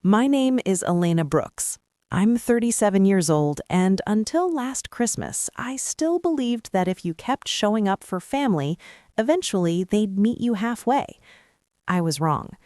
My name is Elena Brooks. I'm 37 years old, and until last Christmas, I still believed that if you kept showing up for family, eventually they'd meet you halfway. I was wrong.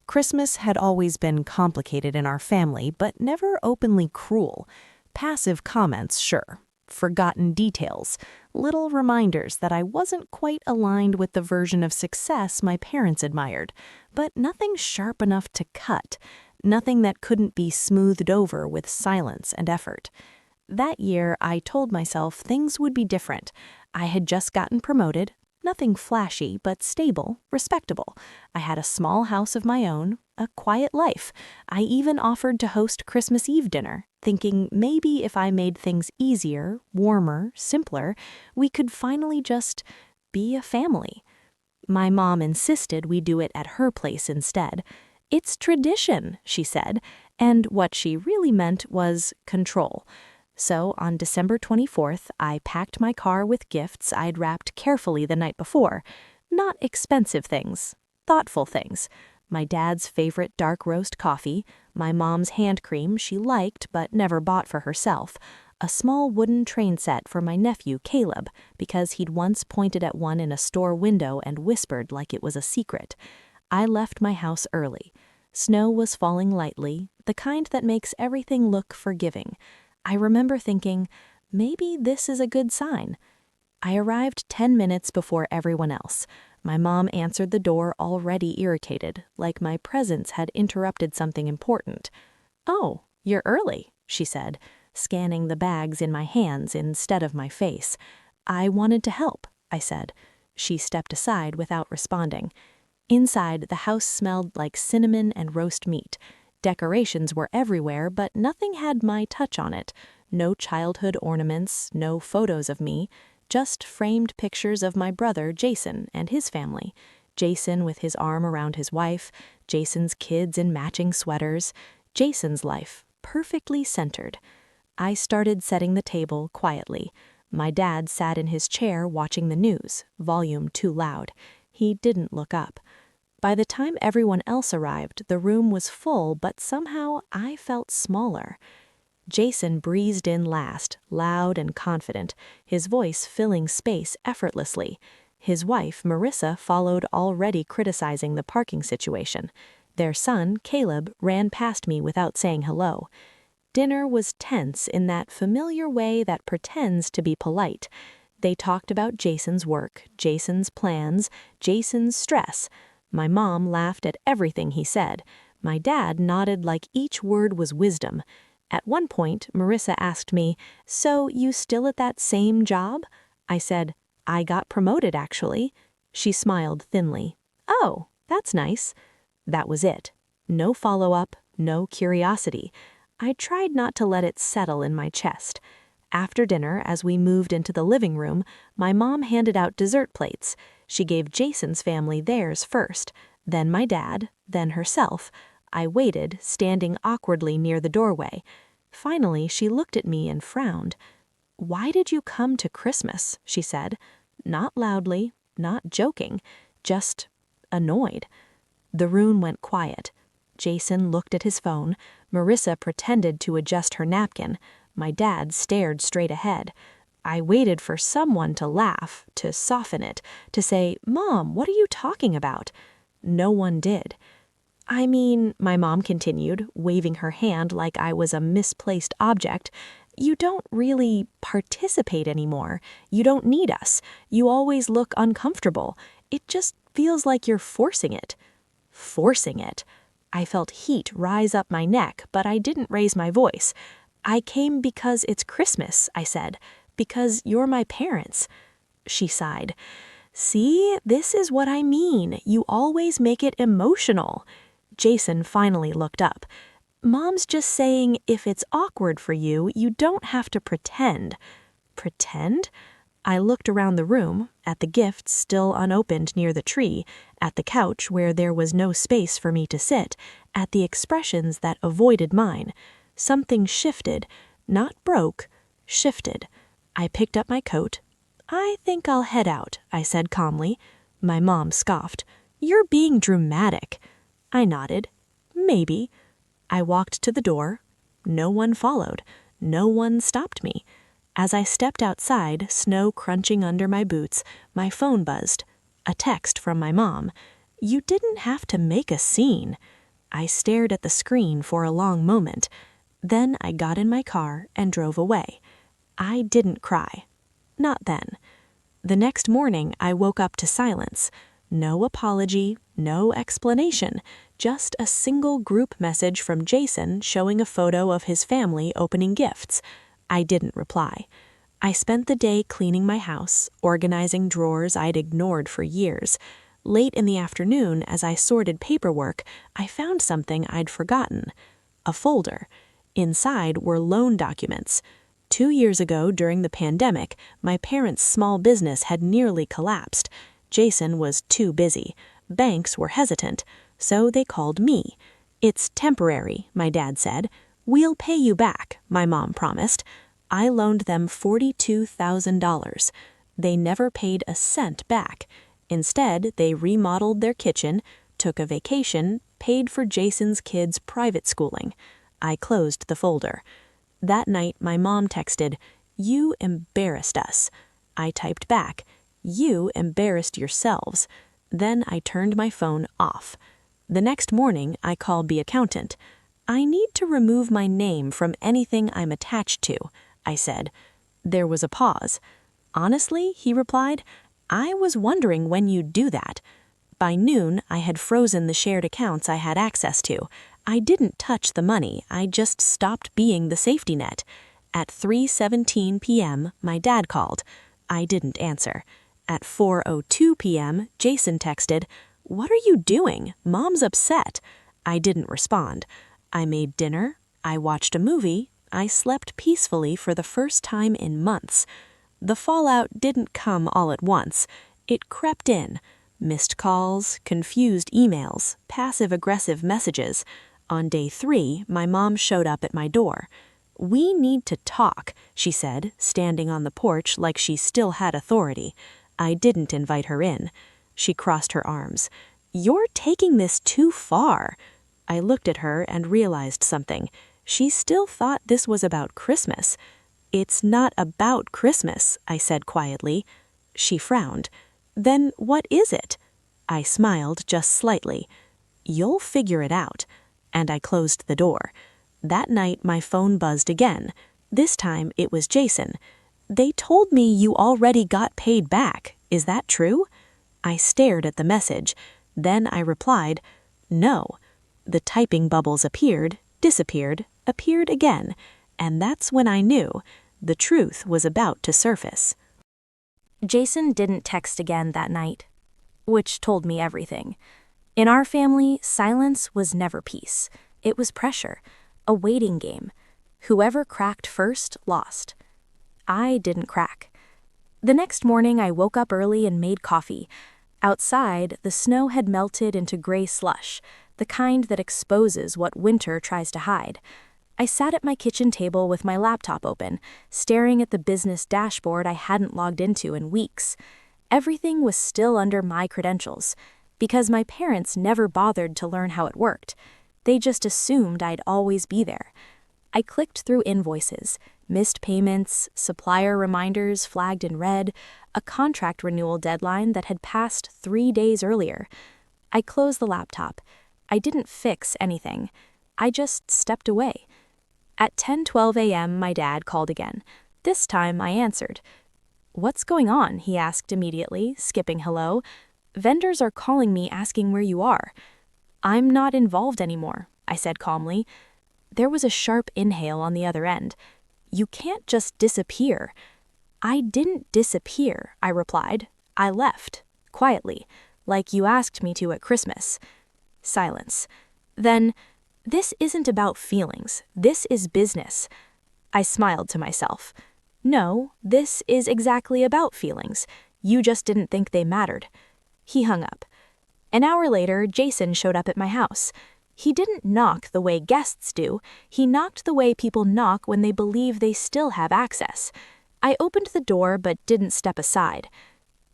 Christmas had always been complicated in our family, but never openly cruel. Passive comments, sure. Forgotten details. Little reminders that I wasn't quite aligned with the version of success my parents admired. But nothing sharp enough to cut. Nothing that couldn't be smoothed over with silence and effort. That year, I told myself things would be different. I had just gotten promoted. Nothing flashy, but stable, respectable. I had a small house of my own, a quiet life. I even offered to host Christmas Eve dinner, thinking maybe if I made things easier, warmer, simpler, we could finally just be a family. My mom insisted we do it at her place instead. "It's tradition," she said, and what she really meant was control. So on December 24th, I packed my car with gifts I'd wrapped carefully the night before. Not expensive things, thoughtful things. My dad's favorite dark roast coffee, my mom's hand cream she liked but never bought for herself, a small wooden train set for my nephew Caleb because he'd once pointed at one in a store window and whispered like it was a secret. I left my house early. Snow was falling lightly, the kind that makes everything look forgiving. I remember thinking, maybe this is a good sign. I arrived 10 minutes before everyone else. My mom answered the door already irritated, like my presence had interrupted something important. "Oh, you're early," she said, scanning the bags in my hands instead of my face. "I wanted to help," I said. She stepped aside without responding. Inside, the house smelled like cinnamon and roast meat. Decorations were everywhere, but nothing had my touch on it. No childhood ornaments, no photos of me, just framed pictures of my brother Jason and his family. Jason with his arm around his wife, Jason's kids in matching sweaters, Jason's life, perfectly centered. I started setting the table quietly. My dad sat in his chair watching the news, volume too loud. He didn't look up. By the time everyone else arrived, the room was full, but somehow I felt smaller. Jason breezed in last, loud and confident, his voice filling space effortlessly. His wife, Marissa, followed, already criticizing the parking situation. Their son, Caleb, ran past me without saying hello. Dinner was tense in that familiar way that pretends to be polite. They talked about Jason's work, Jason's plans, Jason's stress. My mom laughed at everything he said. My dad nodded like each word was wisdom. At one point, Marissa asked me, "So you still at that same job?" I said, "I got promoted, actually." She smiled thinly. "Oh, that's nice." That was it. No follow-up, no curiosity. I tried not to let it settle in my chest. After dinner, as we moved into the living room, my mom handed out dessert plates. She gave Jason's family theirs first, then my dad, then herself. I waited, standing awkwardly near the doorway. Finally, she looked at me and frowned. "Why did you come to Christmas?" she said. Not loudly, not joking, just annoyed. The room went quiet. Jason looked at his phone. Marissa pretended to adjust her napkin. My dad stared straight ahead. I waited for someone to laugh, to soften it, to say, "Mom, what are you talking about?" No one did. "I mean," my mom continued, waving her hand like I was a misplaced object, "you don't really participate anymore. You don't need us. You always look uncomfortable. It just feels like you're forcing it." Forcing it. I felt heat rise up my neck, but I didn't raise my voice. "I came because it's Christmas," I said. "Because you're my parents." She sighed. "See, this is what I mean. You always make it emotional." Jason finally looked up. "Mom's just saying if it's awkward for you, you don't have to pretend." Pretend? I looked around the room, at the gifts still unopened near the tree, at the couch where there was no space for me to sit, at the expressions that avoided mine. Something shifted, not broke, shifted. I picked up my coat. "I think I'll head out," I said calmly. My mom scoffed. "You're being dramatic." I nodded. "Maybe." I walked to the door. No one followed. No one stopped me. As I stepped outside, snow crunching under my boots, my phone buzzed. A text from my mom. "You didn't have to make a scene." I stared at the screen for a long moment. Then I got in my car and drove away. I didn't cry. Not then. The next morning, I woke up to silence. No apology, no explanation, just a single group message from Jason showing a photo of his family opening gifts. I didn't reply. I spent the day cleaning my house, organizing drawers I'd ignored for years. Late in the afternoon, as I sorted paperwork, I found something I'd forgotten. A folder. Inside were loan documents. 2 years ago, during the pandemic, my parents' small business had nearly collapsed. Jason was too busy. Banks were hesitant, so they called me. "It's temporary," my dad said. "We'll pay you back," my mom promised. I loaned them $42,000. They never paid a cent back. Instead, they remodeled their kitchen, took a vacation, paid for Jason's kids' private schooling. I closed the folder. That night, my mom texted, "You embarrassed us." I typed back, "You embarrassed yourselves." Then I turned my phone off. The next morning, I called the accountant. "I need to remove my name from anything I'm attached to," I said. There was a pause. "Honestly," he replied, "I was wondering when you'd do that." By noon, I had frozen the shared accounts I had access to. I didn't touch the money, I just stopped being the safety net. At 3:17 p.m., my dad called. I didn't answer. At 4:02 p.m., Jason texted, "What are you doing? Mom's upset." I didn't respond. I made dinner, I watched a movie, I slept peacefully for the first time in months. The fallout didn't come all at once. It crept in. Missed calls, confused emails, passive-aggressive messages. On day 3, my mom showed up at my door. "We need to talk," she said, standing on the porch like she still had authority. I didn't invite her in. She crossed her arms. "You're taking this too far." I looked at her and realized something. She still thought this was about Christmas. "It's not about Christmas," I said quietly. She frowned. "Then what is it?" I smiled just slightly. "You'll figure it out." And I closed the door. That night, my phone buzzed again. This time, it was Jason. "They told me you already got paid back. Is that true?" I stared at the message. Then I replied, "No." The typing bubbles appeared, disappeared, appeared again. And that's when I knew the truth was about to surface. Jason didn't text again that night, which told me everything. In our family, silence was never peace. It was pressure, a waiting game. Whoever cracked first lost. I didn't crack. The next morning, I woke up early and made coffee. Outside, the snow had melted into gray slush, the kind that exposes what winter tries to hide. I sat at my kitchen table with my laptop open, staring at the business dashboard I hadn't logged into in weeks. Everything was still under my credentials, because my parents never bothered to learn how it worked. They just assumed I'd always be there. I clicked through invoices, missed payments, supplier reminders flagged in red, a contract renewal deadline that had passed 3 days earlier. I closed the laptop. I didn't fix anything. I just stepped away. At 10:12 a.m., my dad called again. This time, I answered. "What's going on?" he asked immediately, skipping hello. "Vendors are calling me asking where you are." "I'm not involved anymore," I said calmly. There was a sharp inhale on the other end. "You can't just disappear." "I didn't disappear," I replied. "I left, quietly, like you asked me to at Christmas." Silence. Then, "This isn't about feelings. This is business." I smiled to myself. "No, this is exactly about feelings. You just didn't think they mattered." He hung up. An hour later, Jason showed up at my house. He didn't knock the way guests do. He knocked the way people knock when they believe they still have access. I opened the door but didn't step aside.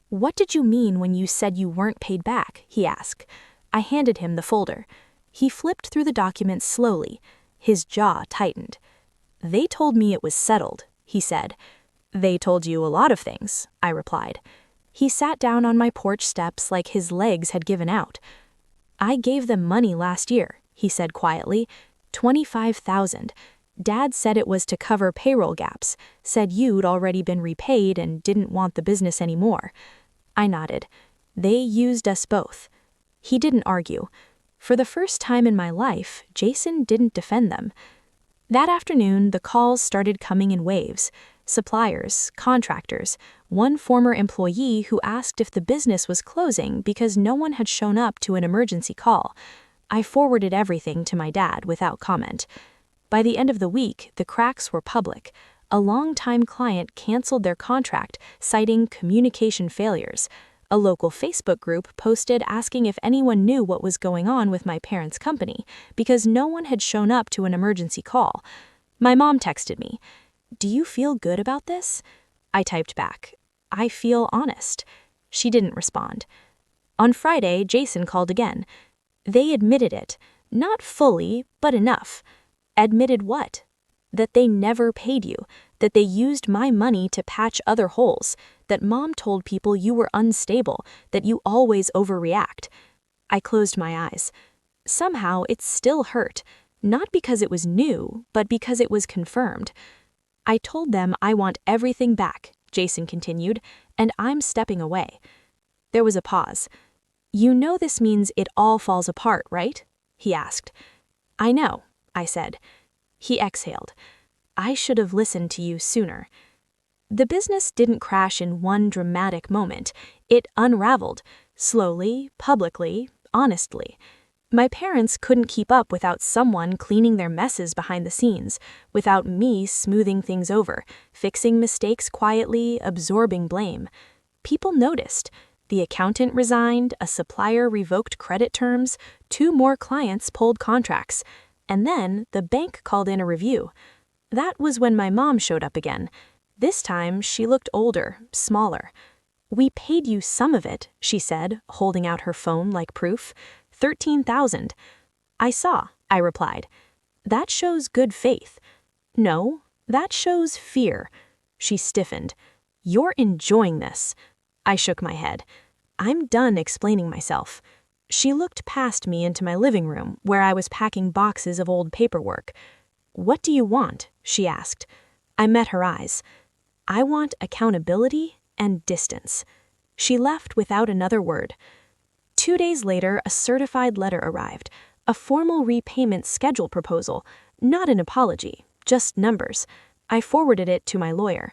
"What did you mean when you said you weren't paid back?" he asked. I handed him the folder. He flipped through the documents slowly. His jaw tightened. "They told me it was settled," he said. "They told you a lot of things," I replied. He sat down on my porch steps like his legs had given out. "I gave them money last year," he said quietly. "$25,000. Dad said it was to cover payroll gaps, said you'd already been repaid and didn't want the business anymore." I nodded. "They used us both." He didn't argue. For the first time in my life, Jason didn't defend them. That afternoon, the calls started coming in waves. Suppliers, contractors, one former employee who asked if the business was closing because no one had shown up to an emergency call. I forwarded everything to my dad without comment. By the end of the week, the cracks were public. A longtime client canceled their contract, citing communication failures. A local Facebook group posted asking if anyone knew what was going on with my parents' company, because no one had shown up to an emergency call. My mom texted me, "Do you feel good about this?" I typed back, "I feel honest." She didn't respond. On Friday, Jason called again. They admitted it. Not fully, but enough. Admitted what? That they never paid you, that they used my money to patch other holes, that Mom told people you were unstable, that you always overreact. I closed my eyes. Somehow it still hurt, not because it was new, but because it was confirmed. "I told them I want everything back," Jason continued, "and I'm stepping away." There was a pause. "You know this means it all falls apart, right?" he asked. "I know," I said. He exhaled. "I should have listened to you sooner." The business didn't crash in one dramatic moment. It unraveled, slowly, publicly, honestly. My parents couldn't keep up without someone cleaning their messes behind the scenes, without me smoothing things over, fixing mistakes quietly, absorbing blame. People noticed. The accountant resigned, a supplier revoked credit terms, 2 more clients pulled contracts. And then the bank called in a review. That was when my mom showed up again. This time she looked older, smaller. "We paid you some of it," she said, holding out her phone like proof. $13,000. "I saw," I replied. "That shows good faith." "No, that shows fear." She stiffened. "You're enjoying this." I shook my head. "I'm done explaining myself." She looked past me into my living room, where I was packing boxes of old paperwork. "What do you want?" she asked. I met her eyes. "I want accountability and distance." She left without another word. 2 days later, a certified letter arrived, a formal repayment schedule proposal, not an apology, just numbers. I forwarded it to my lawyer.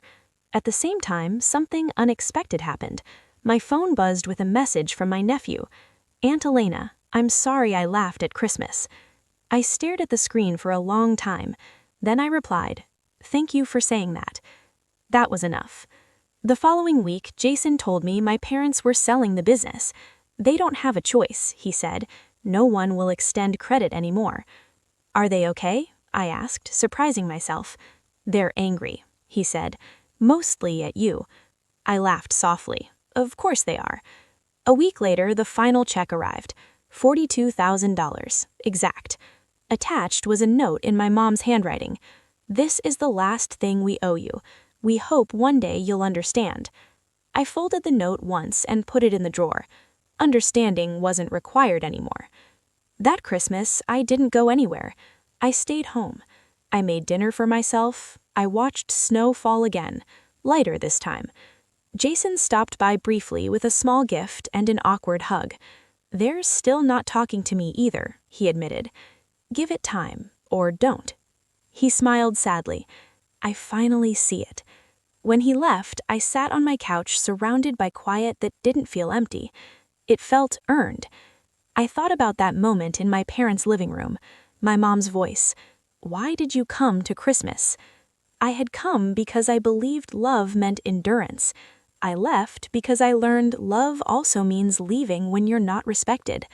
At the same time, something unexpected happened. My phone buzzed with a message from my nephew. "Aunt Elena, I'm sorry I laughed at Christmas." I stared at the screen for a long time. Then I replied, "Thank you for saying that." That was enough. The following week, Jason told me my parents were selling the business. "They don't have a choice," he said. "No one will extend credit anymore." "Are they okay?" I asked, surprising myself. "They're angry," he said. "Mostly at you." I laughed softly. "Of course they are." A week later, the final check arrived. $42,000, exact. Attached was a note in my mom's handwriting. "This is the last thing we owe you. We hope one day you'll understand." I folded the note once and put it in the drawer. Understanding wasn't required anymore. That Christmas, I didn't go anywhere. I stayed home. I made dinner for myself. I watched snow fall again, lighter this time. Jason stopped by briefly with a small gift and an awkward hug. "They're still not talking to me either," he admitted. "Give it time, or don't." He smiled sadly. "I finally see it." When he left, I sat on my couch surrounded by quiet that didn't feel empty. It felt earned. I thought about that moment in my parents' living room. My mom's voice. "Why did you come to Christmas?" I had come because I believed love meant endurance. I left because I learned love also means leaving when you're not respected.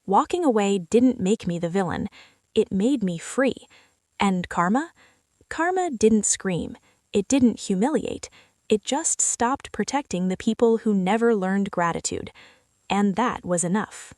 Walking away didn't make me the villain. It made me free. And karma? Karma didn't scream. It didn't humiliate. It just stopped protecting the people who never learned gratitude. And that was enough.